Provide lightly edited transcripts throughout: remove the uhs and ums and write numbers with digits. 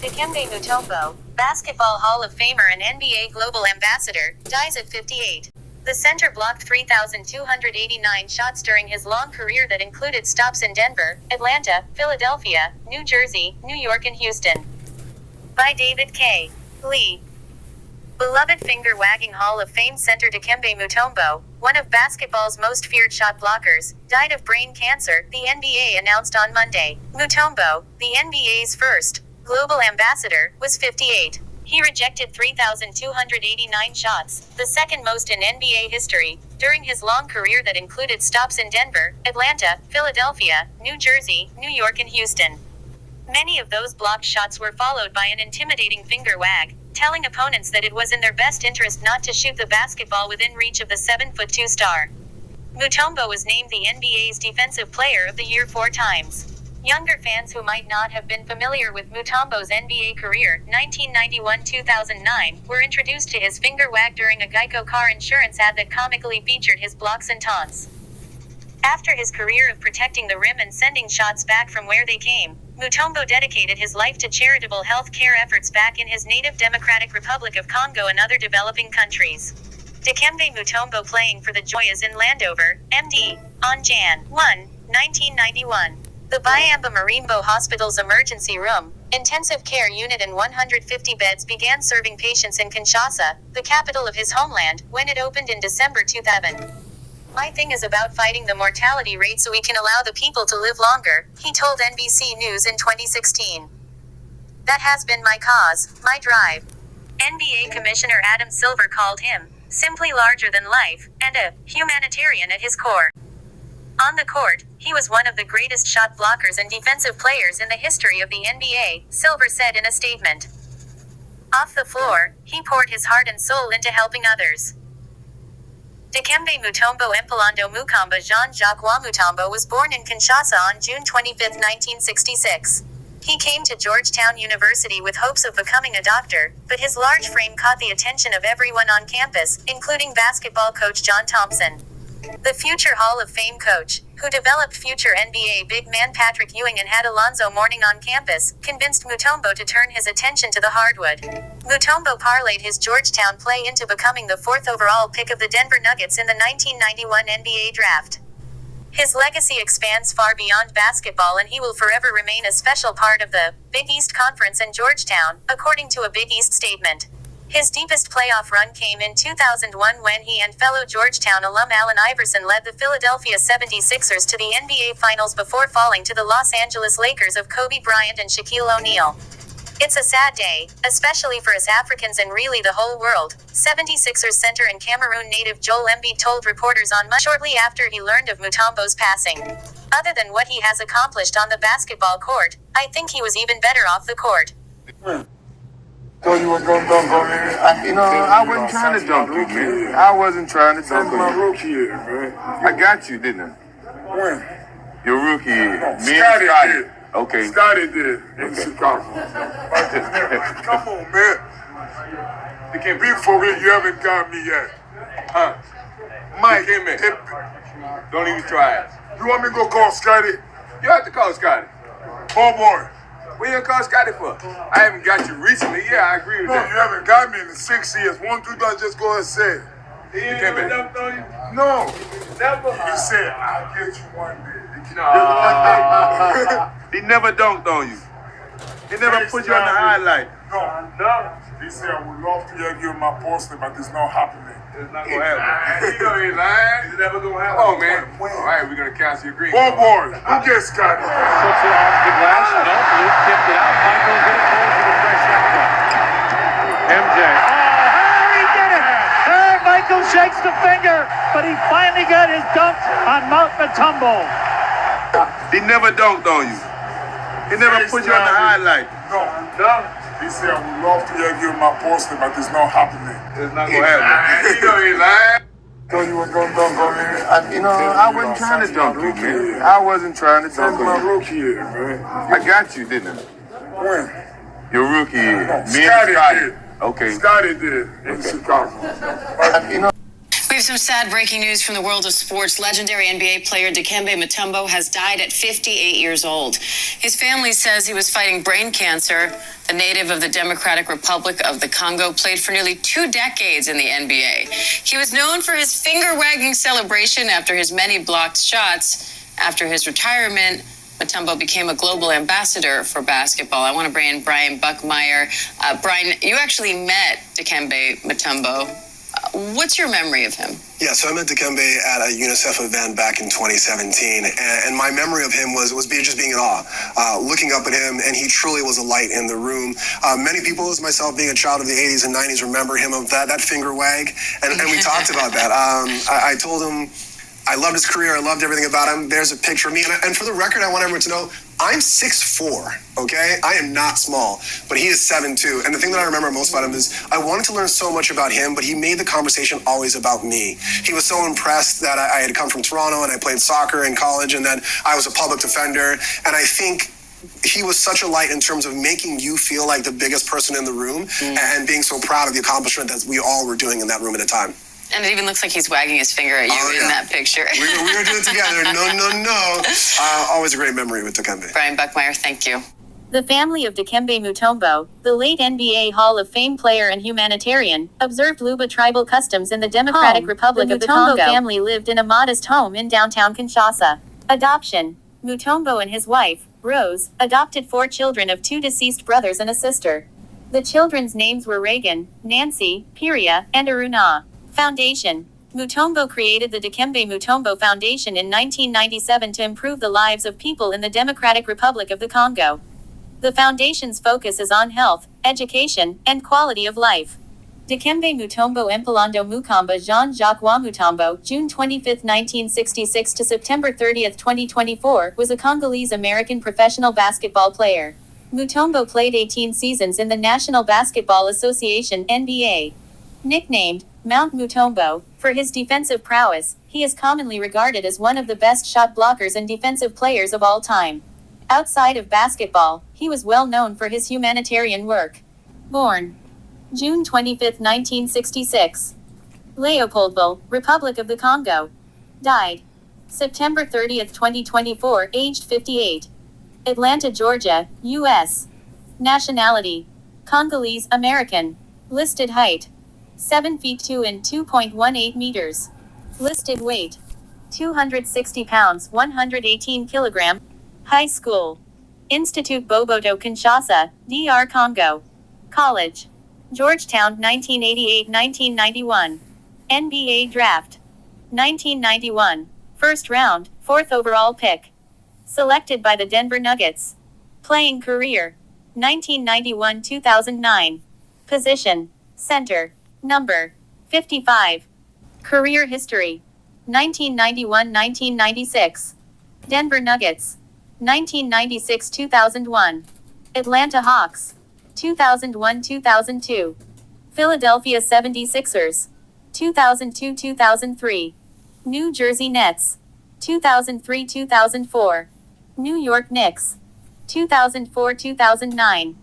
Dikembe Mutombo, Basketball Hall of Famer and NBA Global Ambassador, dies at 58. The center blocked 3,289 shots during his long career that included stops in Denver, Atlanta, Philadelphia, New Jersey, New York and Houston. By David K. Lee. Beloved finger-wagging Hall of Fame center Dikembe Mutombo, one of basketball's most feared shot blockers, died of brain cancer, the NBA announced on Monday. Mutombo, the NBA's first global ambassador, was 58. He rejected 3,289 shots, the second most in NBA history, during his long career that included stops in Denver, Atlanta, Philadelphia, New Jersey, New York and Houston. Many of those blocked shots were followed by an intimidating finger wag, telling opponents that it was in their best interest not to shoot the basketball within reach of the 7'2" star. Mutombo was named the NBA's Defensive Player of the Year 4 times. Younger fans who might not have been familiar with Mutombo's NBA career, 1991-2009, were introduced to his finger wag during a Geico car insurance ad that comically featured his blocks and taunts. After his career of protecting the rim and sending shots back from where they came, Mutombo dedicated his life to charitable health care efforts back in his native Democratic Republic of Congo and other developing countries. Dikembe Mutombo playing for the Joyas in Landover, MD, on Jan 1, 1991. The Bayamba Marimbo Hospital's emergency room, intensive care unit and 150 beds began serving patients in Kinshasa, the capital of his homeland, when it opened in December 2000. "My thing is about fighting the mortality rate so we can allow the people to live longer," he told NBC News in 2016. "That has been my cause, my drive." NBA Commissioner Adam Silver called him simply larger than life, and a humanitarian at his core. On the court, he was one of the greatest shot blockers and defensive players in the history of the NBA, Silver said in a statement. Off the floor, he poured his heart and soul into helping others. Dikembe Mutombo Mpilando Mukamba Jean-Jacques Mutombo was born in Kinshasa on June 25, 1966. He came to Georgetown University with hopes of becoming a doctor, but his large frame caught the attention of everyone on campus, including basketball coach John Thompson. The future Hall of Fame coach, who developed future NBA big man Patrick Ewing and had Alonzo Mourning on campus, convinced Mutombo to turn his attention to the hardwood. Mutombo parlayed his Georgetown play into becoming the 4th overall pick of the Denver Nuggets in the 1991 NBA draft. His legacy expands far beyond basketball and he will forever remain a special part of the Big East Conference and Georgetown, according to a Big East statement. His deepest playoff run came in 2001 when he and fellow Georgetown alum Allen Iverson led the Philadelphia 76ers to the NBA Finals before falling to the Los Angeles Lakers of Kobe Bryant and Shaquille O'Neal. "It's a sad day, especially for us Africans and really the whole world," 76ers center and Cameroon native Joel Embiid told reporters on Monday shortly after he learned of Mutombo's passing. "Other than what he has accomplished on the basketball court, I think he was even better off the court." So you were going to dunk on me? I wasn't trying to dunk you, man. I wasn't trying to dunk on you. That's my rookie year, man. I got you, didn't I? When? Your rookie year. Me and Scotty did. Okay. Scotty did in Chicago. Come on, man. You can't be for real. You haven't got me yet. Huh? Mike, Don't even try it. you want me to go call Scotty? You have to call Scotty. Oh, boy. What you call Scotty for? I haven't got you recently. Yeah, I agree with No, that. you haven't got me in the 6 years. One, two, don't just go ahead and say it. Dikembe. No. Never. He said, I'll get you one day. No. He never dunked on you. He never put you on the highlight. No. He said, I would love to give you my poster, but it's not happening. It's not gonna happen. You know he lying. It's never gonna happen. Come on, man. All right, we're gonna cancel your green. Oh, boy. Who gets Scotty? Puts it off the glass. No, Luke tipped it out. Michael did it for the fresh outlet. MJ. Oh, he did it! Michael shakes the finger, but he finally got his dunk on Mutombo. He never dunked on you. He never put you on the highlight. No. He said, I would love to give you my poster, but it's not happening. It's not gonna happen. You know he lying. So you were going to dunk on me? I wasn't trying to dunk you, man. I wasn't trying to That's dunk my on you. rookie year, man. I got you, didn't I? When? Your rookie year. Me and Scotty Scotty. did. Okay. Scotty did in Chicago. have some sad breaking news from the world of sports. Legendary NBA player Dikembe Mutombo has died at 58 years old. His family says he was fighting brain cancer. The native of the Democratic Republic of the Congo played for nearly 2 decades in the NBA. He was known for his finger-wagging celebration after his many blocked shots. After his retirement, Mutombo became a global ambassador for basketball. I want to bring in Brian Buckmeyer. Brian, you actually met Dikembe Mutombo. What's your memory of him? Yeah, so I met Dikembe at a UNICEF event back in 2017, and my memory of him was just being in awe, looking up at him, and he truly was a light in the room. Many people, as myself being a child of the 80s and 90s, remember him of that finger wag, and we talked about that. I told him I loved his career, I loved everything about him. There's a picture of me, and for the record, I want everyone to know, I'm 6'4", okay? I am not small, but he is 7'2", and the thing that I remember most about him is I wanted to learn so much about him, but he made the conversation always about me. He was so impressed that I had come from Toronto and I played soccer in college, and then I was a public defender, and I think he was such a light in terms of making you feel like the biggest person in the room and being so proud of the accomplishment that we all were doing in that room at the time. And it even looks like he's wagging his finger at you in that picture. We were doing it together. No. Always a great memory with Dikembe. Brian Buckmeyer, thank you. The family of Dikembe Mutombo, the late NBA Hall of Fame player and humanitarian, observed Luba tribal customs in the Democratic Republic of the Congo. The family lived in a modest home in downtown Kinshasa. Adoption. Mutombo and his wife, Rose, adopted 4 children of 2 deceased brothers and a sister. The children's names were Reagan, Nancy, Piria, and Aruna. Foundation. Mutombo created the Dikembe Mutombo Foundation in 1997 to improve the lives of people in the Democratic Republic of the Congo. The foundation's focus is on health, education, and quality of life. Dikembe Mutombo Mpilando Mukamba Jean-Jacques wa Mutombo, June 25, 1966 to September 30, 2024, was a Congolese-American professional basketball player. Mutombo played 18 seasons in the National Basketball Association (NBA). Nicknamed Mount Mutombo, for his defensive prowess, he is commonly regarded as one of the best shot blockers and defensive players of all time. Outside of basketball, he was well known for his humanitarian work. Born June 25, 1966. Leopoldville, Republic of the Congo. Died September 30, 2024, aged 58. Atlanta, Georgia, U.S. Nationality Congolese American. Listed height 7 feet 2 and 2.18 meters. Listed weight 260 pounds 118 kilogram. High school Institute Boboto Kinshasa, DR Congo. College Georgetown 1988-1991. NBA Draft 1991. First round, 4th overall pick. Selected by the Denver Nuggets. Playing career 1991-2009. Position Center. Number 55. Career history 1991-1996. Denver Nuggets 1996-2001. Atlanta Hawks 2001-2002. Philadelphia 76ers 2002-2003. New Jersey Nets 2003-2004. New York Knicks 2004-2009.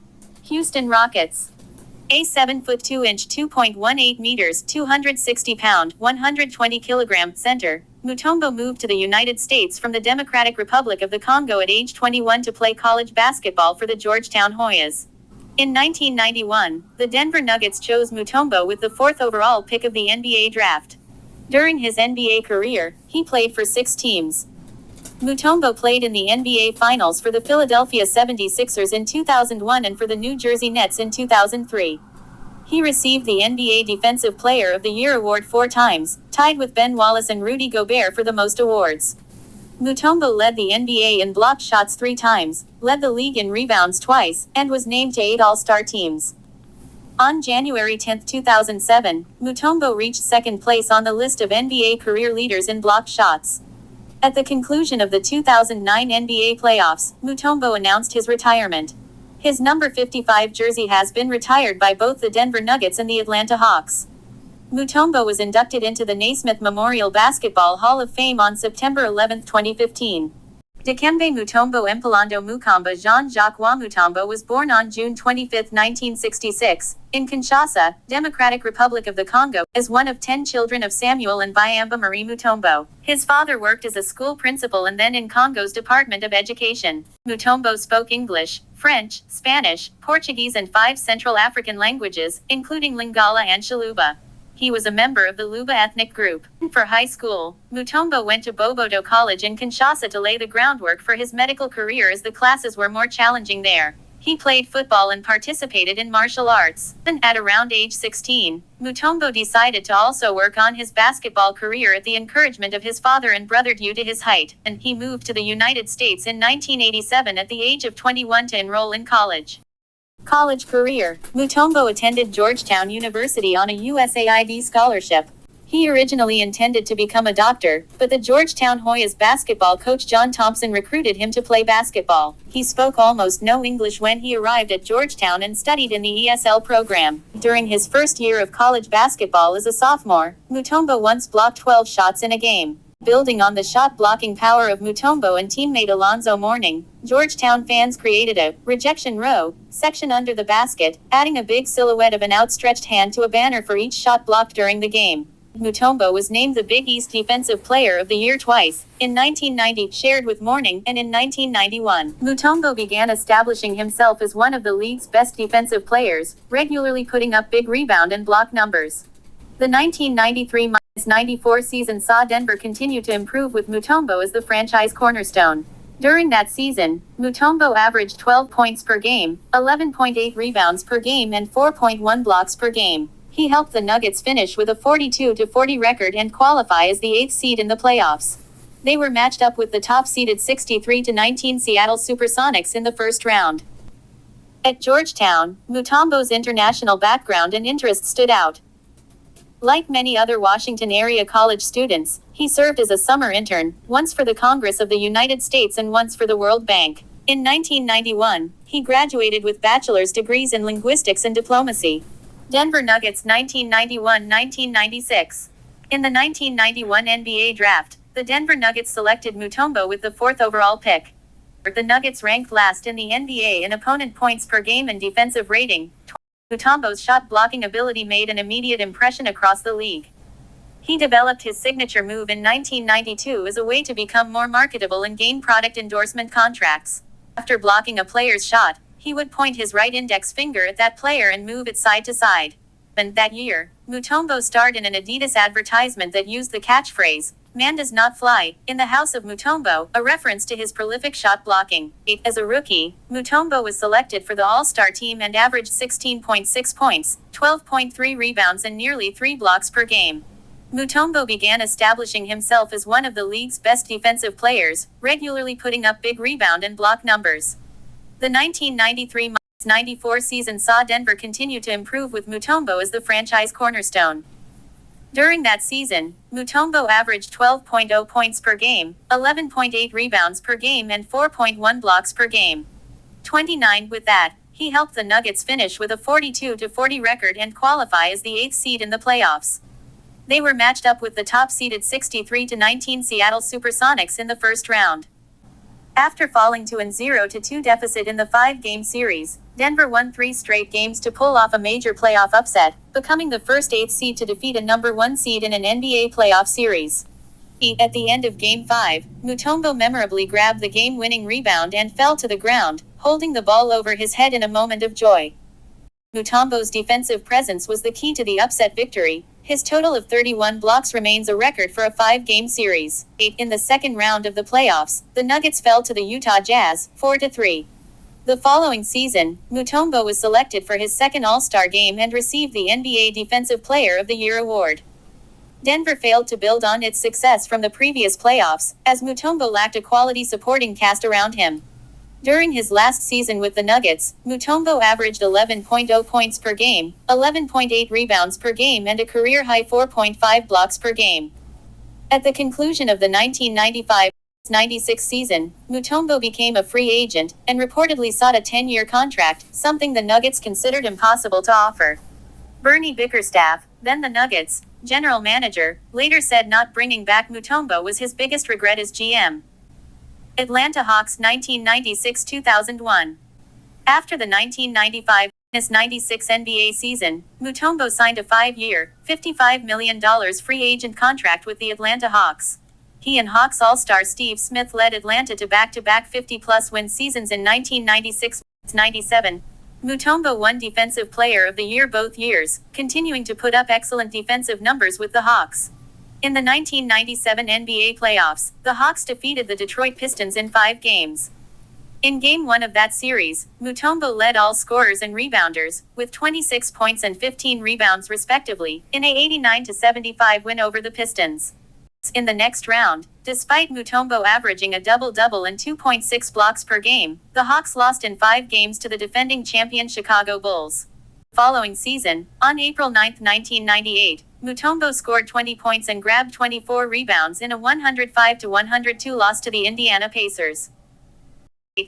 Houston Rockets. A 7 foot 2 inch 2.18 meters 260 pound 120 kilogram center, Mutombo moved to the United States from the Democratic Republic of the Congo at age 21 to play college basketball for the Georgetown Hoyas. In 1991, the Denver Nuggets chose Mutombo with the 4th overall pick of the NBA draft. During his NBA career, he played for 6 teams. Mutombo played in the NBA Finals for the Philadelphia 76ers in 2001 and for the New Jersey Nets in 2003. He received the NBA Defensive Player of the Year award 4 times, tied with Ben Wallace and Rudy Gobert for the most awards. Mutombo led the NBA in blocked shots 3 times, led the league in rebounds twice, and was named to 8 All-Star teams. On January 10, 2007, Mutombo reached 2nd place on the list of NBA career leaders in blocked shots. At the conclusion of the 2009 NBA playoffs, Mutombo announced his retirement. His number 55 jersey has been retired by both the Denver Nuggets and the Atlanta Hawks. Mutombo was inducted into the Naismith Memorial Basketball Hall of Fame on September 11, 2015. Dikembe Mutombo Mpilando Mukamba Jean-Jacques Wa Mutombo was born on June 25, 1966, in Kinshasa, Democratic Republic of the Congo, as one of 10 children of Samuel and Biamba Marie Mutombo. His father worked as a school principal and then in Congo's Department of Education. Mutombo spoke English, French, Spanish, Portuguese and 5 Central African languages, including Lingala and Shaluba. He was a member of the Luba ethnic group. For high school, Mutombo went to Boboto College in Kinshasa to lay the groundwork for his medical career as the classes were more challenging there. He played football and participated in martial arts. Then, at around age 16, Mutombo decided to also work on his basketball career at the encouragement of his father and brother due to his height, and he moved to the United States in 1987 at the age of 21 to enroll in college. College career. Mutombo attended Georgetown University on a USAID scholarship. He originally intended to become a doctor, but the Georgetown Hoyas basketball coach John Thompson recruited him to play basketball. He spoke almost no English when he arrived at Georgetown and studied in the ESL program. During his first year of college basketball as a sophomore, Mutombo once blocked 12 shots in a game. Building on the shot-blocking power of Mutombo and teammate Alonzo Mourning, Georgetown fans created a rejection row section under the basket, adding a big silhouette of an outstretched hand to a banner for each shot blocked during the game. Mutombo was named the Big East Defensive Player of the Year twice, in 1990 shared with Mourning, and in 1991. Mutombo began establishing himself as one of the league's best defensive players, regularly putting up big rebound and block numbers. The 1993-94 season saw Denver continue to improve with Mutombo as the franchise cornerstone. During that season, Mutombo averaged 12 points per game, 11.8 rebounds per game and 4.1 blocks per game. He helped the Nuggets finish with a 42-40 record and qualify as the 8th seed in the playoffs. They were matched up with the top-seeded 63-19 Seattle Supersonics in the first round. At Georgetown, Mutombo's international background and interests stood out. Like many other Washington area college students, he served as a summer intern, once for the Congress of the United States and once for the World Bank. In 1991, he graduated with bachelor's degrees in linguistics and diplomacy. Denver Nuggets 1991-1996. In the 1991 NBA draft, the Denver Nuggets selected Mutombo with the 4th overall pick. The Nuggets ranked last in the NBA in opponent points per game and defensive rating. Mutombo's shot-blocking ability made an immediate impression across the league. He developed his signature move in 1992 as a way to become more marketable and gain product endorsement contracts. After blocking a player's shot, he would point his right index finger at that player and move it side to side. And that year, Mutombo starred in an Adidas advertisement that used the catchphrase, "Man does not fly," in the house of Mutombo, a reference to his prolific shot blocking. As a rookie, Mutombo was selected for the All-Star team and averaged 16.6 points, 12.3 rebounds and nearly 3 blocks per game. Mutombo began establishing himself as one of the league's best defensive players, regularly putting up big rebound and block numbers. The 1993-94 season saw Denver continue to improve with Mutombo as the franchise cornerstone. During that season, Mutombo averaged 12.0 points per game, 11.8 rebounds per game and 4.1 blocks per game. 29 With that, he helped the Nuggets finish with a 42-40 record and qualify as the 8th seed in the playoffs. They were matched up with the top-seeded 63-19 Seattle Supersonics in the first round. After falling to an 0-2 deficit in the 5-game series, Denver won 3 straight games to pull off a major playoff upset, becoming the first 8th seed to defeat a number 1 seed in an NBA playoff series. At the end of Game 5, Mutombo memorably grabbed the game-winning rebound and fell to the ground, holding the ball over his head in a moment of joy. Mutombo's defensive presence was the key to the upset victory. His total of 31 blocks remains a record for a 5-game series. In the second round of the playoffs, the Nuggets fell to the Utah Jazz, 4-3. The following season, Mutombo was selected for his second All-Star game and received the NBA Defensive Player of the Year award. Denver failed to build on its success from the previous playoffs, as Mutombo lacked a quality supporting cast around him. During his last season with the Nuggets, Mutombo averaged 11.0 points per game, 11.8 rebounds per game and a career-high 4.5 blocks per game. At the conclusion of the 1995-96 season, Mutombo became a free agent, and reportedly sought a 10-year contract, something the Nuggets considered impossible to offer. Bernie Bickerstaff, then the Nuggets' general manager, later said not bringing back Mutombo was his biggest regret as GM. Atlanta Hawks 1996-2001. After the 1995-96 NBA season, Mutombo signed a 5-year, $55 million free agent contract with the Atlanta Hawks. He and Hawks All-Star Steve Smith led Atlanta to back-to-back 50-plus win seasons in 1996-97. Mutombo won Defensive Player of the Year both years, continuing to put up excellent defensive numbers with the Hawks. In the 1997 NBA playoffs, the Hawks defeated the Detroit Pistons in 5 games. In Game 1 of that series, Mutombo led all scorers and rebounders, with 26 points and 15 rebounds respectively, in a 89-75 win over the Pistons. In the next round, despite Mutombo averaging a double-double and 2.6 blocks per game, the Hawks lost in 5 games to the defending champion Chicago Bulls. Following season, on April 9, 1998, Mutombo scored 20 points and grabbed 24 rebounds in a 105-102 loss to the Indiana Pacers.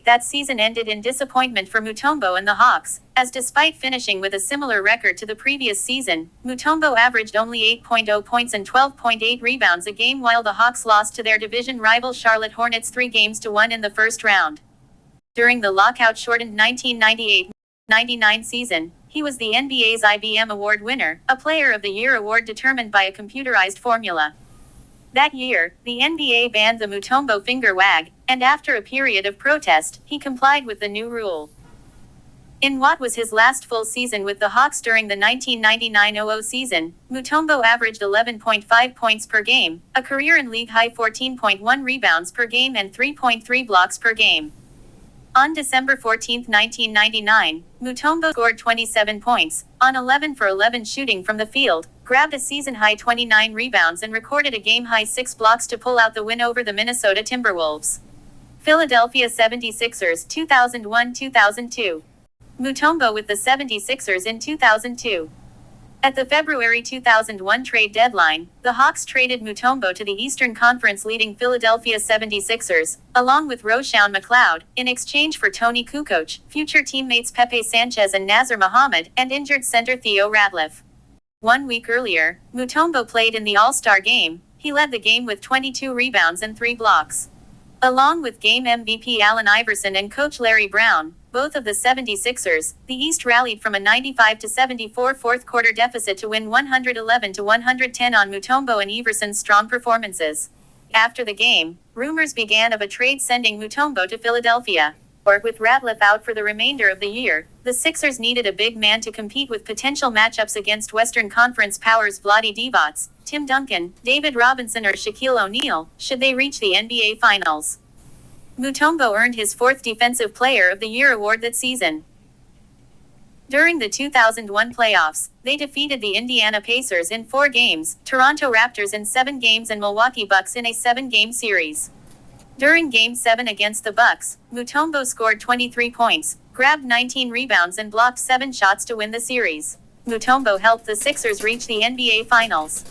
That season ended in disappointment for Mutombo and the Hawks, as despite finishing with a similar record to the previous season, Mutombo averaged only 8.0 points and 12.8 rebounds a game while the Hawks lost to their division rival Charlotte Hornets 3-1 in the first round. During the lockout-shortened 1998-99 season, he was the NBA's IBM Award winner, a Player of the Year award determined by a computerized formula. That year, the NBA banned the Mutombo finger wag, and after a period of protest, he complied with the new rule. In what was his last full season with the Hawks during the 1999-00 season, Mutombo averaged 11.5 points per game, a career and league-high 14.1 rebounds per game and 3.3 blocks per game. On December 14, 1999, Mutombo scored 27 points, on 11 for 11 shooting from the field, grabbed a season-high 29 rebounds and recorded a game-high 6 blocks to pull out the win over the Minnesota Timberwolves. Philadelphia 76ers 2001-2002. Mutombo with the 76ers in 2002. At the February 2001 trade deadline, the Hawks traded Mutombo to the Eastern Conference leading Philadelphia 76ers, along with Roshan McLeod, in exchange for Tony Kukoc, future teammates Pepe Sanchez and Nazr Mohammed, and injured center Theo Ratliff. 1 week earlier, Mutombo played in the All-Star game. He led the game with 22 rebounds and 3 blocks. Along with game MVP Allen Iverson and coach Larry Brown, both of the 76ers, the East rallied from a 95-74 fourth-quarter deficit to win 111-110 on Mutombo and Iverson's strong performances. After the game, rumors began of a trade sending Mutombo to Philadelphia. With Ratliff out for the remainder of the year, the Sixers needed a big man to compete with potential matchups against Western Conference powers Vlade Divac, Tim Duncan, David Robinson or Shaquille O'Neal, should they reach the NBA Finals. Mutombo earned his 4th Defensive Player of the Year award that season. During the 2001 playoffs, they defeated the Indiana Pacers in 4 games, Toronto Raptors in 7 games and Milwaukee Bucks in a 7-game series. During Game 7 against the Bucks, Mutombo scored 23 points, grabbed 19 rebounds and blocked 7 shots to win the series. Mutombo helped the Sixers reach the NBA Finals.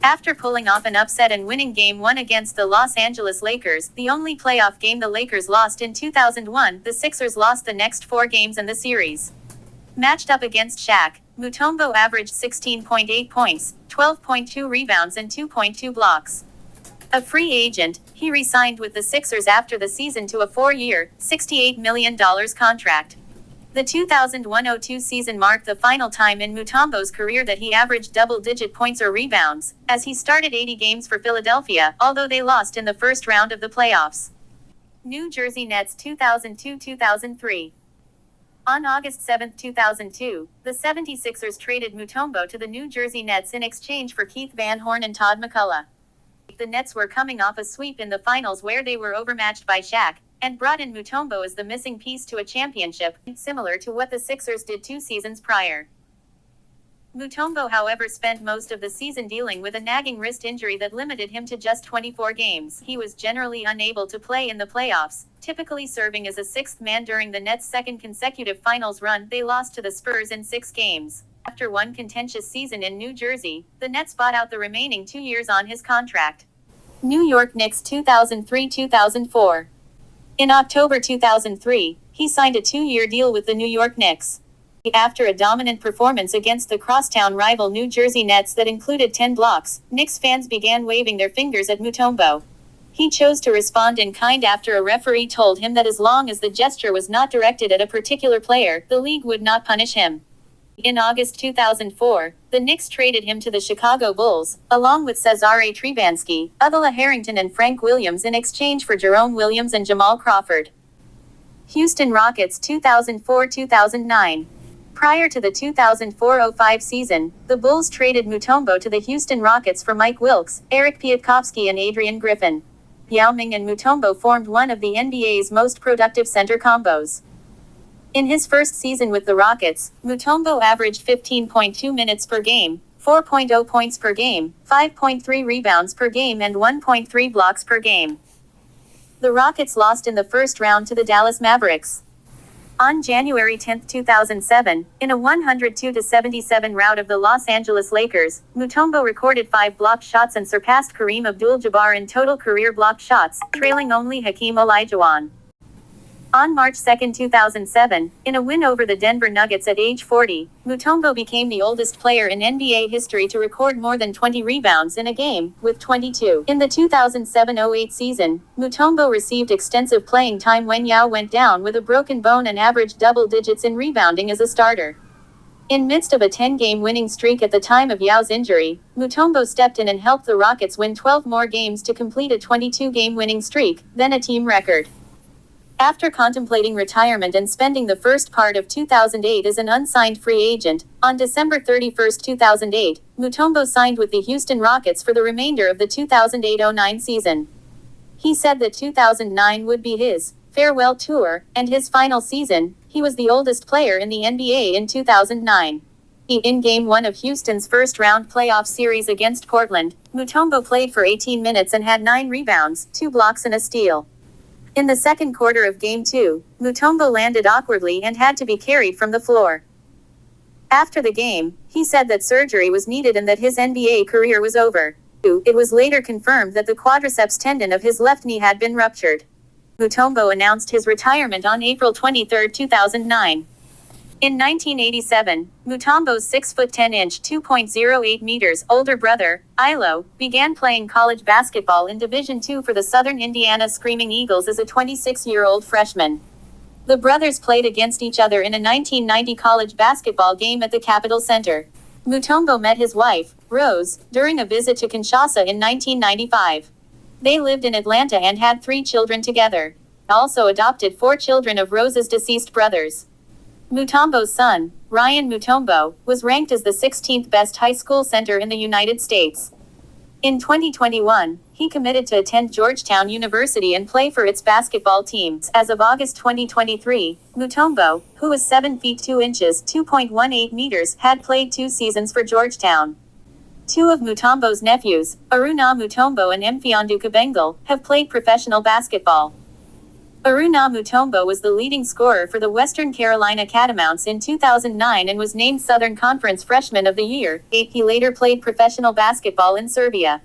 After pulling off an upset and winning Game 1 against the Los Angeles Lakers, the only playoff game the Lakers lost in 2001, the Sixers lost the next 4 games in the series. Matched up against Shaq, Mutombo averaged 16.8 points, 12.2 rebounds and 2.2 blocks. A free agent, he re-signed with the Sixers after the season to a 4-year, $68 million contract. The 2001-02 season marked the final time in Mutombo's career that he averaged double-digit points or rebounds, as he started 80 games for Philadelphia, although they lost in the first round of the playoffs. New Jersey Nets 2002-2003. On August 7, 2002, the 76ers traded Mutombo to the New Jersey Nets in exchange for Keith Van Horn and Todd McCullough. The Nets were coming off a sweep in the finals where they were overmatched by Shaq, and brought in Mutombo as the missing piece to a championship, similar to what the Sixers did 2 seasons prior. Mutombo, however, spent most of the season dealing with a nagging wrist injury that limited him to just 24 games. He was generally unable to play in the playoffs, typically serving as a 6th man during the Nets' 2nd consecutive finals run. They lost to the Spurs in 6 games. After one contentious season in New Jersey, the Nets bought out the remaining 2 years on his contract. New York Knicks 2003-2004. In October 2003, he signed a 2-year deal with the New York Knicks. After a dominant performance against the crosstown rival New Jersey Nets that included 10 blocks, Knicks fans began waving their fingers at Mutombo. He chose to respond in kind after a referee told him that as long as the gesture was not directed at a particular player, the league would not punish him. In August 2004, the Knicks traded him to the Chicago Bulls, along with Cesare Trebansky, Udola Harrington and Frank Williams in exchange for Jerome Williams and Jamal Crawford. Houston Rockets 2004-2009. Prior to the 2004-05 season, the Bulls traded Mutombo to the Houston Rockets for Mike Wilkes, Eric Piatkowski and Adrian Griffin. Yao Ming and Mutombo formed one of the NBA's most productive center combos. In his first season with the Rockets, Mutombo averaged 15.2 minutes per game, 4.0 points per game, 5.3 rebounds per game and 1.3 blocks per game. The Rockets lost in the first round to the Dallas Mavericks. On January 10, 2007, in a 102-77 rout of the Los Angeles Lakers, Mutombo recorded 5 blocked shots and surpassed Kareem Abdul-Jabbar in total career blocked shots, trailing only Hakeem Olajuwon. On March 2, 2007, in a win over the Denver Nuggets at age 40, Mutombo became the oldest player in NBA history to record more than 20 rebounds in a game, with 22. In the 2007-08 season, Mutombo received extensive playing time when Yao went down with a broken bone and averaged double digits in rebounding as a starter. In midst of a 10-game winning streak at the time of Yao's injury, Mutombo stepped in and helped the Rockets win 12 more games to complete a 22-game winning streak, then a team record. After contemplating retirement and spending the first part of 2008 as an unsigned free agent, on December 31, 2008, Mutombo signed with the Houston Rockets for the remainder of the 2008-09 season. He said that 2009 would be his farewell tour, and his final season. He was the oldest player in the NBA in 2009. In Game 1 of Houston's first-round playoff series against Portland, Mutombo played for 18 minutes and had 9 rebounds, 2 blocks and a steal. In the second quarter of Game 2, Mutombo landed awkwardly and had to be carried from the floor. After the game, he said that surgery was needed and that his NBA career was over. It was later confirmed that the quadriceps tendon of his left knee had been ruptured. Mutombo announced his retirement on April 23, 2009. In 1987, Mutombo's 6'10", 2.08 meters older brother, Ilo, began playing college basketball in Division II for the Southern Indiana Screaming Eagles as a 26-year-old freshman. The brothers played against each other in a 1990 college basketball game at the Capitol Center. Mutombo met his wife, Rose, during a visit to Kinshasa in 1995. They lived in Atlanta and had 3 children together. Also adopted 4 children of Rose's deceased brothers. Mutombo's son, Ryan Mutombo, was ranked as the 16th best high school center in the United States. In 2021, he committed to attend Georgetown University and play for its basketball teams. As of August 2023, Mutombo, who was 7 feet 2 inches (2.18 meters), had played 2 seasons for Georgetown. 2 of Mutombo's nephews, Aruna Mutombo and Mfiondu Kabengal, have played professional basketball. Aruna Mutombo was the leading scorer for the Western Carolina Catamounts in 2009 and was named Southern Conference Freshman of the Year. He later played professional basketball in Serbia.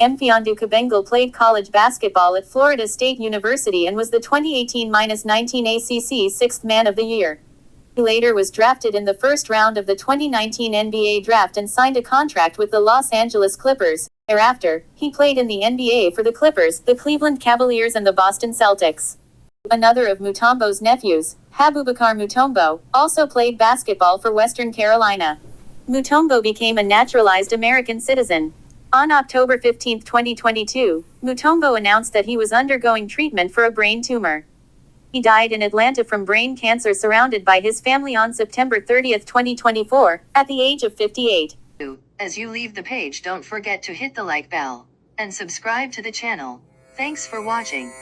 Mfiondu Kabengal played college basketball at Florida State University and was the 2018-19 ACC Sixth Man of the Year. He later was drafted in the first round of the 2019 NBA Draft and signed a contract with the Los Angeles Clippers. Thereafter, he played in the NBA for the Clippers, the Cleveland Cavaliers and the Boston Celtics. Another of Mutombo's nephews, Habubakar Mutombo, also played basketball for Western Carolina. Mutombo became a naturalized American citizen. On October 15, 2022, Mutombo announced that he was undergoing treatment for a brain tumor. He died in Atlanta from brain cancer surrounded by his family on September 30, 2024, at the age of 58. As you leave the page, don't forget to hit the like bell and subscribe to the channel. Thanks for watching.